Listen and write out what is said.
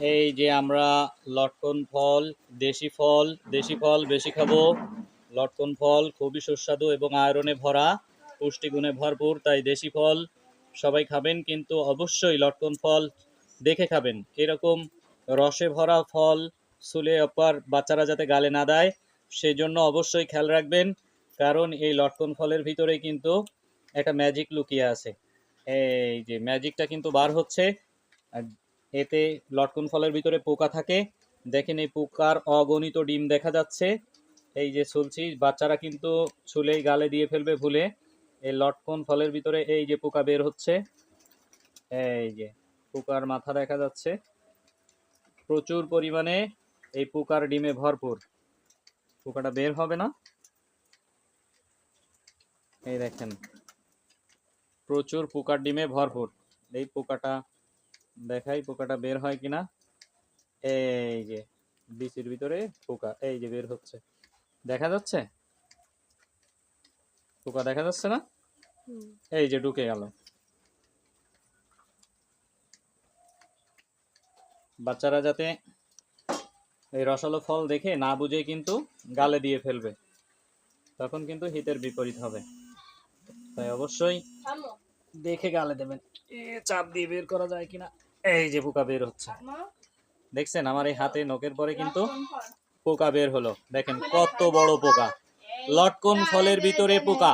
এই যে আমরা লটকন ফল, দেশি ফল বেশি খাবো। লটকন ফল খুবই সুস্বাদু এবং আয়রনে ভরা, পুষ্টিগুণে ভরপুর, তাই দেশি ফল সবাই খাবেন, কিন্তু অবশ্যই লটকন ফল দেখে খাবেন। এরকম রসে ভরা ফল ছুলে অপার বাচ্চারা যাতে গালে না দেয়, সেই জন্য অবশ্যই খেয়াল রাখবেন, কারণ এই লটকন ফলের ভিতরে কিন্তু একটা ম্যাজিক লুকিয়ে আছে। এই যে ম্যাজিকটা কিন্তু বার হচ্ছে, আর এতে লটকন ফলের ভিতরে পোকা থাকে। দেখেন এই পোকার অগণিত ডিম দেখা যাচ্ছে। এই যে ছুলছি, বাচ্চারা কিন্তু ছুলেই গালে দিয়ে ফেলবে ভুলে। এই লটকন ফলের ভিতরে এই যে পোকা বের হচ্ছে, এই যে পোকার মাথা দেখা যাচ্ছে, প্রচুর পরিমাণে এই পোকার ডিমে ভরপুর। পোকাটা বের হবে না, এই দেখেন প্রচুর পোকার ডিমে ভরপুর। এই পোকাটা দেখাই, পোকাটা বের হয় কিনা। এই যে বিচির ভিতরে পোকা, এই যে বের হচ্ছে, দেখা যাচ্ছে পোকা, দেখা যাচ্ছে না? এই যে ঢুকে গেল। বাচ্চারা যাতে এই রসালো ফল দেখে না বুঝে কিন্তু গালে দিয়ে ফেলবে, তখন কিন্তু হিতের বিপরীত হবে। তাই অবশ্যই দেখে গালে দেবেন। চাপ দিয়ে বের করা যায় কিনা। এই যে পোকা বের হচ্ছে, দেখছেন আমার এই হাতে নখের পরে কিন্তু পোকা বের হলো। দেখেন কত বড় পোকা, লটকন ফলের ভিতরে পোকা।